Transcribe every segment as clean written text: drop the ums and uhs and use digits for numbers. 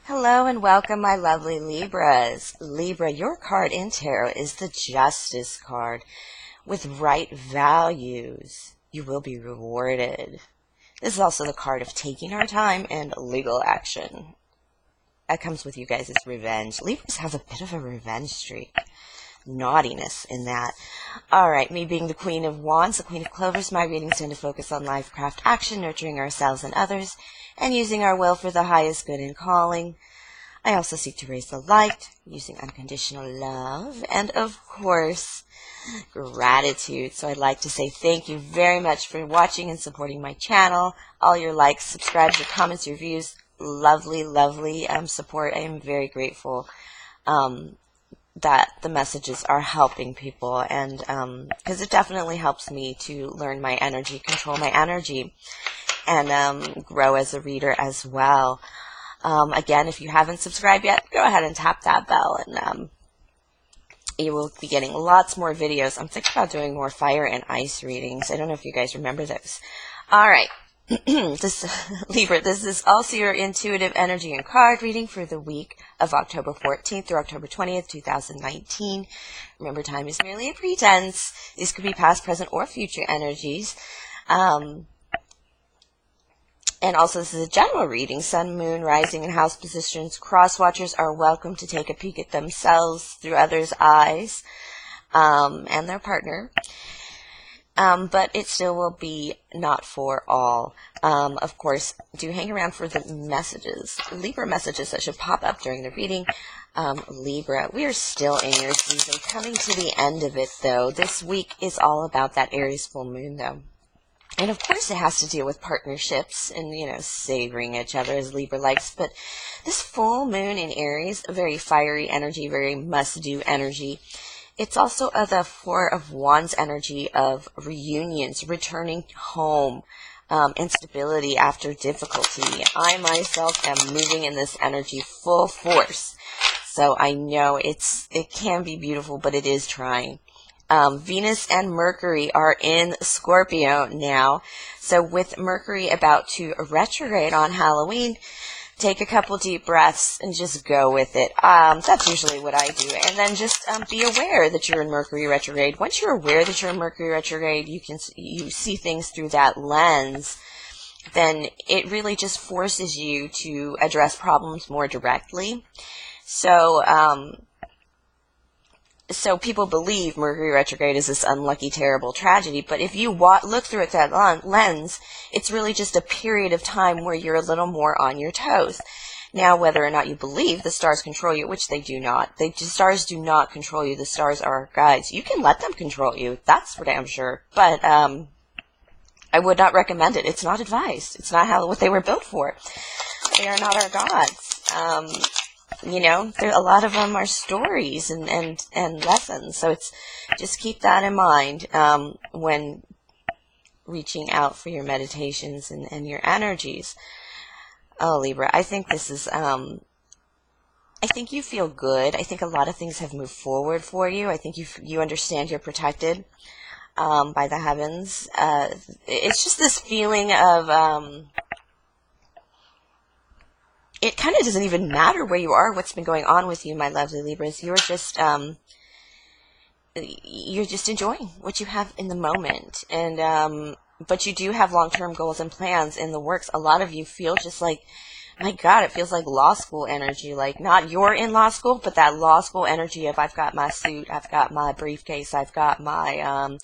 Hello and welcome, my lovely Libras. Libra, your card in tarot is the Justice card. With right values, you will be rewarded. This is also the card of taking our time and legal action. That comes with you guys' revenge. Libras have a bit of a revenge streak. Naughtiness in that. Alright, me being the Queen of Wands, the Queen of Clovers, my readings tend to focus on life, craft, action, nurturing ourselves and others, and using our will for the highest good and calling. I also seek to raise the light, using unconditional love, and of course, gratitude. So I'd like to say thank you very much for watching and supporting my channel. All your likes, subscribes, your comments, your views, lovely, lovely support. I am very grateful that the messages are helping people, and because it definitely helps me to learn my energy, control my energy, and grow as a reader as well. Again, if you haven't subscribed yet, go ahead and tap that bell, and you will be getting lots more videos. I'm thinking about doing more fire and ice readings. I don't know if you guys remember those. All right. Libra, this is also your intuitive energy and card reading for the week of October 14th through October 20th, 2019. Remember, time is merely a pretense. These could be past, present, or future energies. And also, this is a general reading. Sun, moon, rising, and house positions. Cross watchers are welcome to take a peek at themselves through others' eyes and their partner. But it still will be not for all. Of course, do hang around for the messages, Libra messages that should pop up during the reading. Libra, we are still in your season, coming to the end of it, though. This week is all about that Aries full moon, though. And of course it has to deal with partnerships and, you know, savoring each other as Libra likes. But this full moon in Aries, a very fiery energy, very must-do energy. It's also the Four of Wands energy of reunions, returning home, and stability after difficulty. I myself am moving in this energy full force. So I know it can be beautiful, but it is trying. Venus and Mercury are in Scorpio now. So with Mercury about to retrograde on Halloween, take a couple deep breaths and just go with it. That's usually what I do. And then just be aware that you're in Mercury retrograde. Once you're aware that you're in Mercury retrograde, you see things through that lens, then it really just forces you to address problems more directly. So people believe Mercury retrograde is this unlucky, terrible tragedy, but if you look through it that lens, it's really just a period of time where you're a little more on your toes. Now, whether or not you believe the stars control you, which they do not. The stars do not control you. The stars are our guides. You can let them control you. That's for damn sure. But I would not recommend it. It's not advice. It's not what they were built for. They are not our gods. You know, a lot of them are stories and lessons. So just keep that in mind when reaching out for your meditations and your energies. Oh, Libra, I think this is, I think you feel good. I think a lot of things have moved forward for you. I think you understand you're protected by the heavens. It's just this feeling of... it kind of doesn't even matter where you are, what's been going on with you, my lovely Libras. You're just enjoying what you have in the moment. And but you do have long-term goals and plans in the works. A lot of you feel just like, my God, it feels like law school energy. Like, not you're in law school, but that law school energy of I've got my suit, I've got my briefcase, I've got my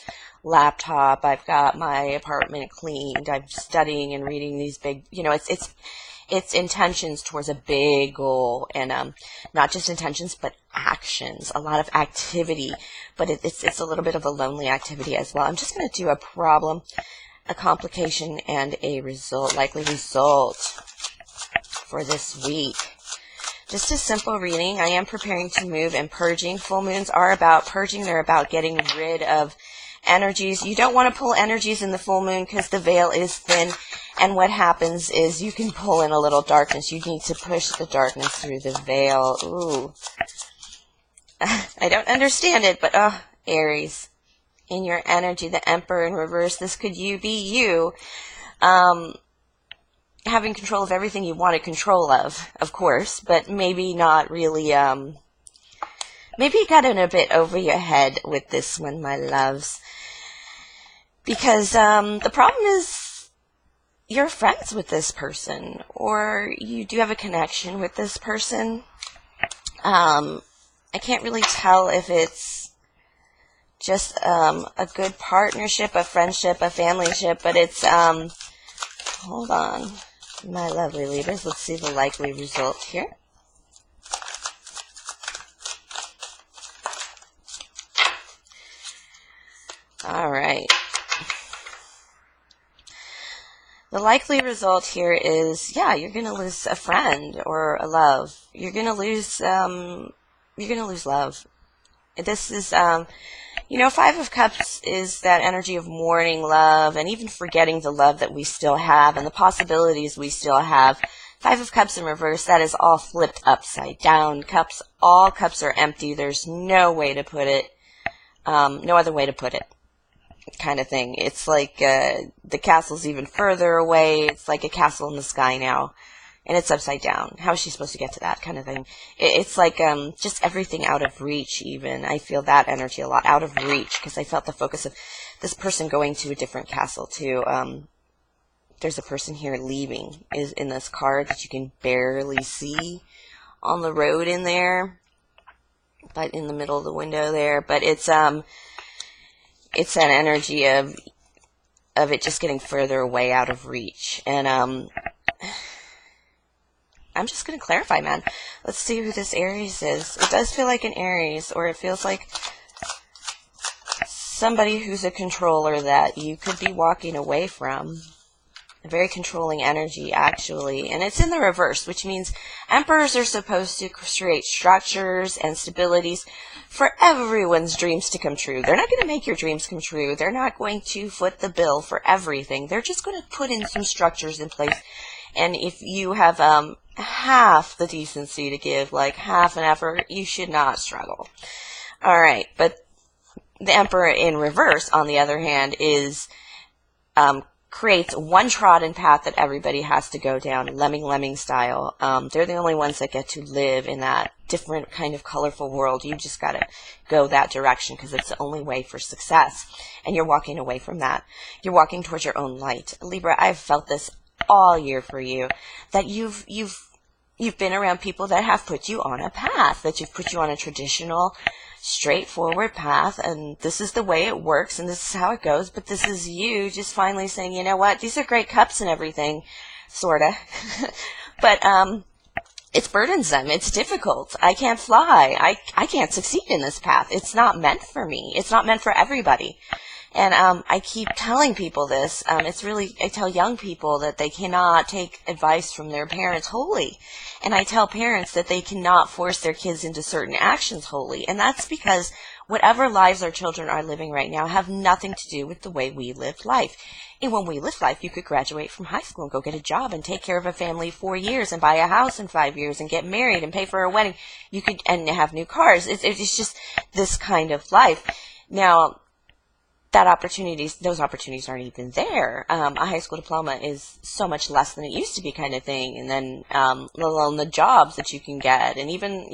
laptop, I've got my apartment cleaned, I'm studying and reading these big, you know, it's intentions towards a big goal, and not just intentions, but actions, a lot of activity, but it's a little bit of a lonely activity as well. I'm just going to do a problem, a complication, and a result, likely result for this week. Just a simple reading. I am preparing to move and purging. Full moons are about purging. They're about getting rid of energies. You don't want to pull energies in the full moon because the veil is thin, and what happens is you can pull in a little darkness. You need to push the darkness through the veil. Ooh. I don't understand it, but Aries, in your energy, the Emperor in reverse, this could be you. having control of everything you wanted control of course, but maybe not really, maybe you got in a bit over your head with this one, my loves. Because the problem is you're friends with this person, or you do have a connection with this person. I can't really tell if it's just a good partnership, a friendship, a familyship, but it's, hold on, my lovely Libras. Let's see the likely result here. All right. The likely result here is, yeah, you're going to lose a friend or a love. You're going to lose love. This is, you know, Five of Cups is that energy of mourning love and even forgetting the love that we still have and the possibilities we still have. Five of Cups in reverse, that is all flipped upside down. All cups are empty. There's no way to put it, no other way to put it, kind of thing. It's like the castle's even further away. It's like a castle in the sky now. And it's upside down. How is she supposed to get to that kind of thing? It's like just everything out of reach even. I feel that energy a lot. Out of reach. Because I felt the focus of this person going to a different castle too. There's a person here leaving is in this card that you can barely see on the road in there. But in the middle of the window there. But it's that energy of it just getting further away out of reach. And I'm just going to clarify, man. Let's see who this Aries is. It does feel like an Aries, or it feels like somebody who's a controller that you could be walking away from. A very controlling energy, actually. And it's in the reverse, which means emperors are supposed to create structures and stabilities for everyone's dreams to come true. They're not going to make your dreams come true. They're not going to foot the bill for everything. They're just going to put in some structures in place. And if you have half the decency to give, like half an effort, you should not struggle. All right, but the Emperor in reverse, on the other hand, is creates one trodden path that everybody has to go down, lemming style. They're the only ones that get to live in that different kind of colorful world. You just got to go that direction because it's the only way for success. And you're walking away from that. You're walking towards your own light. Libra, I've felt this all year for you, that you've been around people that have put you on a path, that you've put you on a traditional, straightforward path, and this is the way it works, and this is how it goes, but this is you just finally saying, you know what, these are great cups and everything, sorta, but it's burdensome, it's difficult, I can't fly, I can't succeed in this path, it's not meant for me, it's not meant for everybody. And I keep telling people this. I tell young people that they cannot take advice from their parents wholly. And I tell parents that they cannot force their kids into certain actions wholly. And that's because whatever lives our children are living right now have nothing to do with the way we live life. And when we live life, you could graduate from high school and go get a job and take care of a family 4 years and buy a house in 5 years and get married and pay for a wedding. You could, and have new cars. It's just this kind of life. Now, those opportunities aren't even there. A high school diploma is so much less than it used to be, kind of thing. And then, let alone the jobs that you can get. And even,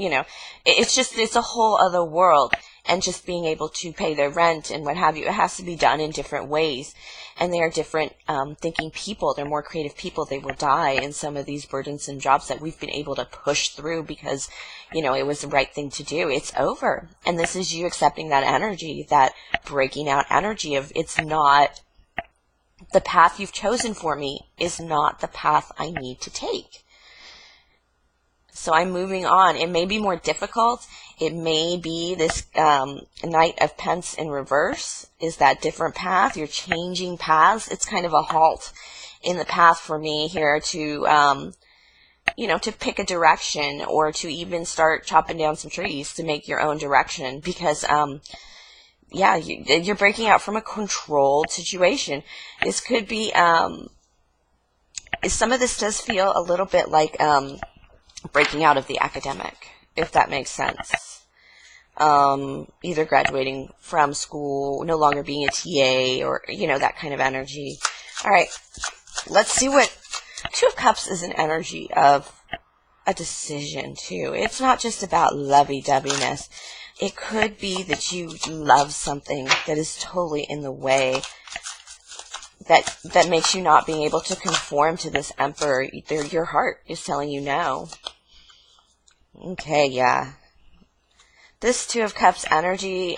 it's a whole other world. And just being able to pay their rent and what have you, it has to be done in different ways. And they are different thinking people. They're more creative people. They will die in some of these burdensome jobs that we've been able to push through because, it was the right thing to do. It's over. And this is you accepting that energy, that breaking out energy of it's not the path you've chosen for me is not the path I need to take. So I'm moving on. It may be more difficult. It may be this Knight of Pence in reverse is that different path. You're changing paths. It's kind of a halt in the path for me here to, to pick a direction or to even start chopping down some trees to make your own direction because, you're breaking out from a controlled situation. This could be, some of this does feel a little bit like, breaking out of the academic, if that makes sense. Either graduating from school, no longer being a TA, or, that kind of energy. All right, let's see what Two of Cups is an energy of a decision too. It's not just about lovey-doveyness. It could be that you love something that is totally in the way, that makes you not being able to conform to this Emperor. Your heart is telling you no. Okay, yeah. This Two of Cups energy,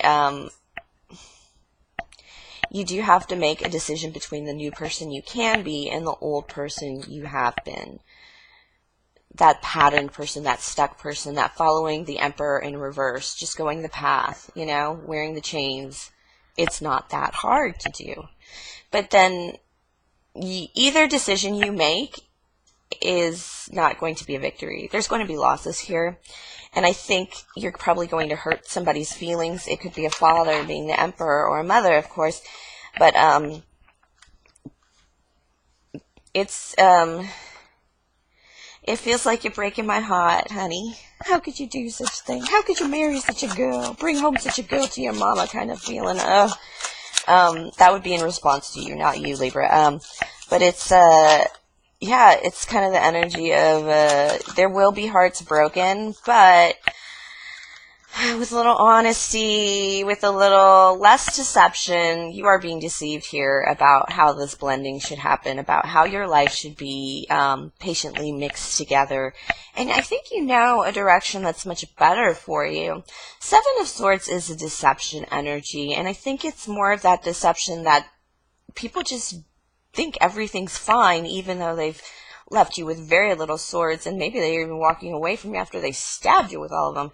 you do have to make a decision between the new person you can be and the old person you have been. That patterned person, that stuck person, that following the Emperor in reverse, just going the path, you know, wearing the chains. It's not that hard to do. But then either decision you make is not going to be a victory. There's going to be losses here. And I think you're probably going to hurt somebody's feelings. It could be a father being the Emperor, or a mother, of course. But it feels like you're breaking my heart, honey. How could you do such a thing? How could you marry such a girl? Bring home such a girl to your mama kind of feeling. That would be in response to you, not you, Libra. But it's, yeah, it's kind of the energy of, there will be hearts broken, but with a little honesty, with a little less deception, you are being deceived here about how this blending should happen, about how your life should be patiently mixed together. And I think you know a direction that's much better for you. Seven of Swords is a deception energy, and I think it's more of that deception that people just think everything's fine, even though they've left you with very little swords, and maybe they're even walking away from you after they stabbed you with all of them.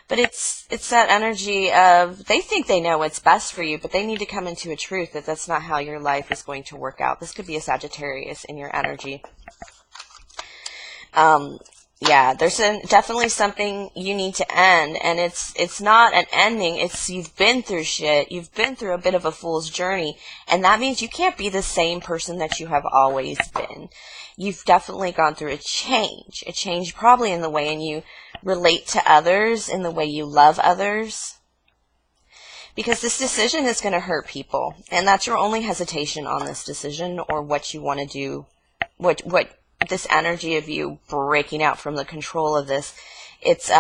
But it's that energy of, they think they know what's best for you, but they need to come into a truth that that's not how your life is going to work out. This could be a Sagittarius in your energy. Yeah, there's definitely something you need to end, and it's not an ending. It's, you've been through shit. You've been through a bit of a fool's journey, and that means you can't be the same person that you have always been. You've definitely gone through a change probably in the way you relate to others, in the way you love others. Because this decision is going to hurt people, and that's your only hesitation on this decision, or what you want to do, what this energy of you breaking out from the control of this. It's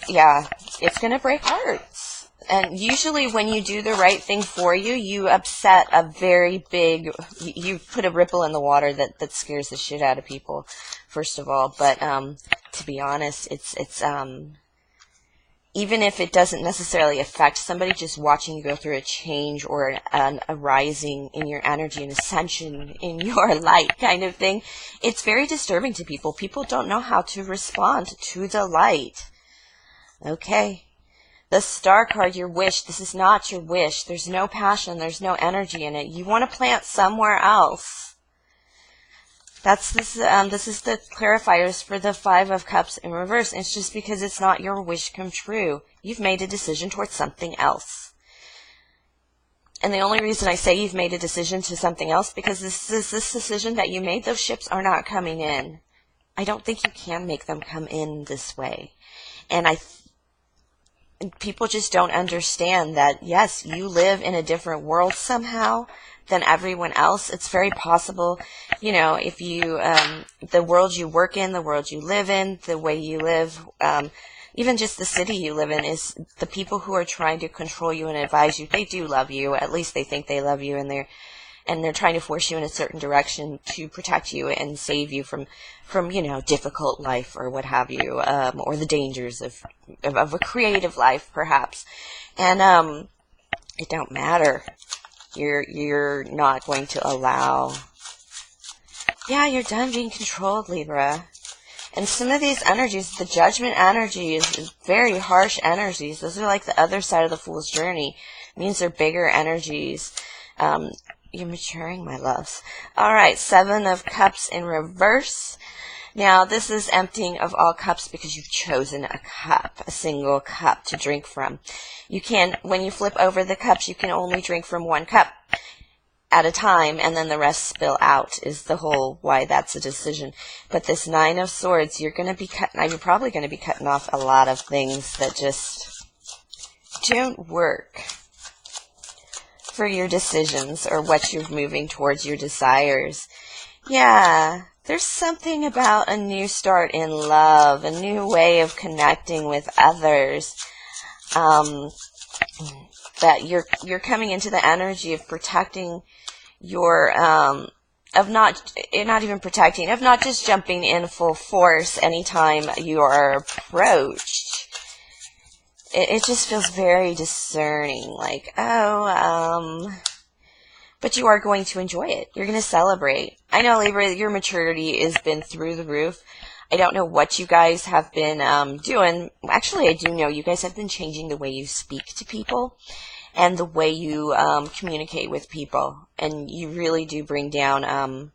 yeah, it's going to break hearts. And usually when you do the right thing for you, you upset a very big, you put a ripple in the water that scares the shit out of people, first of all. But to be honest, it's even if it doesn't necessarily affect somebody, just watching you go through a change or a rising in your energy, an ascension in your light kind of thing, it's very disturbing to people. People don't know how to respond to the light. Okay. The Star card, your wish. This is not your wish. There's no passion. There's no energy in it. You want to plant somewhere else. That's this. This is the clarifiers for the Five of Cups in reverse. It's just because it's not your wish come true. You've made a decision towards something else. And the only reason I say you've made a decision to something else, because this decision that you made, those ships are not coming in. I don't think you can make them come in this way. And people just don't understand that, yes, you live in a different world somehow than everyone else. It's very possible, you know, if you, the world you work in, the world you live in, the way you live, even just the city you live in, is the people who are trying to control you and advise you, they do love you. At least they think they love you, and they're trying to force you in a certain direction to protect you and save you from you know, difficult life or what have you, or the dangers of a creative life, perhaps. And it don't matter. You're not going to allow. Yeah, you're done being controlled, Libra. And some of these energies, the Judgment energy is very harsh energies. Those are like the other side of the Fool's journey. It means they're bigger energies. You're maturing, my loves. All right, Seven of Cups in reverse. Now, this is emptying of all cups because you've chosen a cup, a single cup to drink from. You can, when you flip over the cups, you can only drink from one cup at a time, and then the rest spill out, is the whole why that's a decision. But this Nine of Swords, you're going to be you're probably going to be cutting off a lot of things that just don't work. for your decisions or what you're moving towards, your desires. Yeah, there's something about a new start in love, a new way of connecting with others, that you're coming into the energy of protecting your, of not just jumping in full force anytime you are approached. It just feels very discerning, like, but you are going to enjoy it. You're going to celebrate. I know, Libra, your maturity has been through the roof. I don't know what you guys have been doing. Actually, I do know you guys have been changing the way you speak to people and the way you communicate with people. And you really do bring down,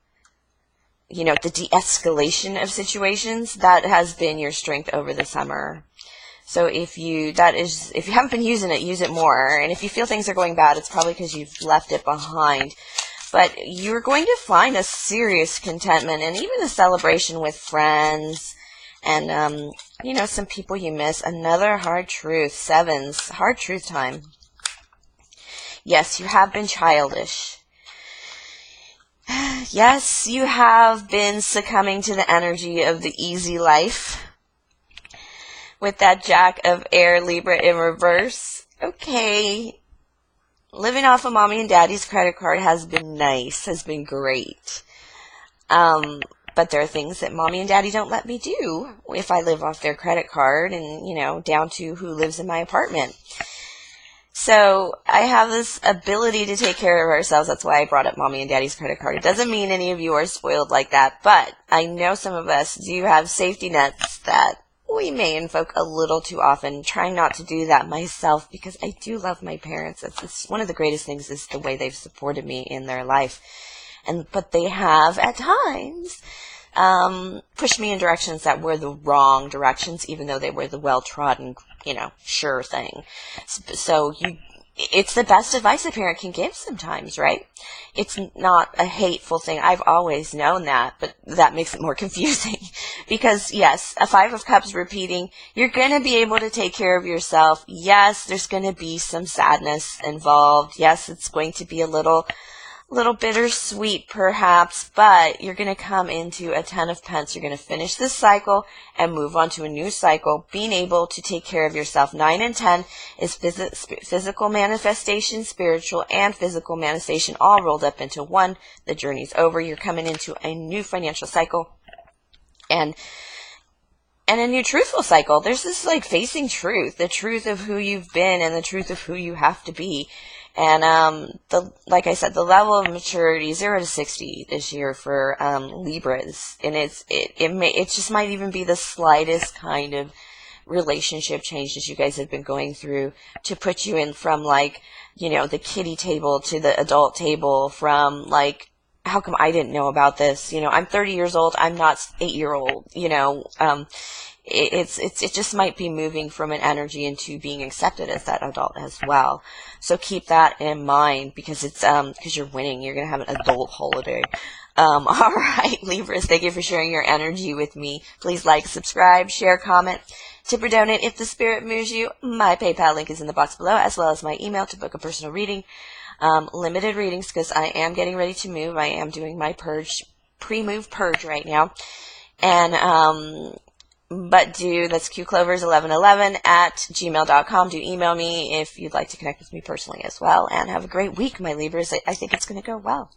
you know, the de-escalation of situations. That has been your strength over the summer. So if you haven't been using it, use it more. And if you feel things are going bad, it's probably because you've left it behind. But you're going to find a serious contentment and even a celebration with friends and, you know, some people you miss. Another hard truth. Sevens. Hard truth time. Yes, you have been childish. Yes, you have been succumbing to the energy of the easy life. With that Jack of Air Libra in reverse. Okay. Living off of mommy and daddy's credit card has been nice, has been great. But there are things that mommy and daddy don't let me do if I live off their credit card, and, you know, down to who lives in my apartment. So I have this ability to take care of ourselves. That's why I brought up mommy and daddy's credit card. It doesn't mean any of you are spoiled like that, but I know some of us do have safety nets that we may invoke a little too often. Trying not to do that myself, because I do love my parents. It's one of the greatest things is the way they've supported me in their life. But they have at times pushed me in directions that were the wrong directions, even though they were the well-trodden, you know, sure thing. So it's the best advice a parent can give sometimes, right? It's not a hateful thing. I've always known that, but that makes it more confusing. Because, yes, a Five of Cups repeating, you're going to be able to take care of yourself. Yes, there's going to be some sadness involved. Yes, it's going to be a little bittersweet perhaps, but you're going to come into a Ten of Pentacles. You're going to finish this cycle and move on to a new cycle, being able to take care of yourself. 9 and 10 is physical manifestation, spiritual and physical manifestation, all rolled up into one. The journey's over. You're coming into a new financial cycle and a new truthful cycle. There's this like facing truth, the truth of who you've been and the truth of who you have to be. And like I said, the level of maturity 0 to 60 this year for Libras, and it just might even be the slightest kind of relationship change that you guys have been going through to put you in from, like, you know, the kiddie table to the adult table, from like, how come I didn't know about this? You know, I'm 30 years old. I'm not 8-year-old. You know, it just might be moving from an energy into being accepted as that adult as well. So keep that in mind, because it's because you're winning. You're gonna have an adult holiday. All right, Libras, thank you for sharing your energy with me. Please like, subscribe, share, comment, tip or donate if the spirit moves you. My PayPal link is in the box below, as well as my email to book a personal reading. Limited readings, because I am getting ready to move. I am doing my pre-move purge right now. And but that's qclovers1111@gmail.com. Do email me if you'd like to connect with me personally as well. And have a great week, my Libras. I think it's going to go well.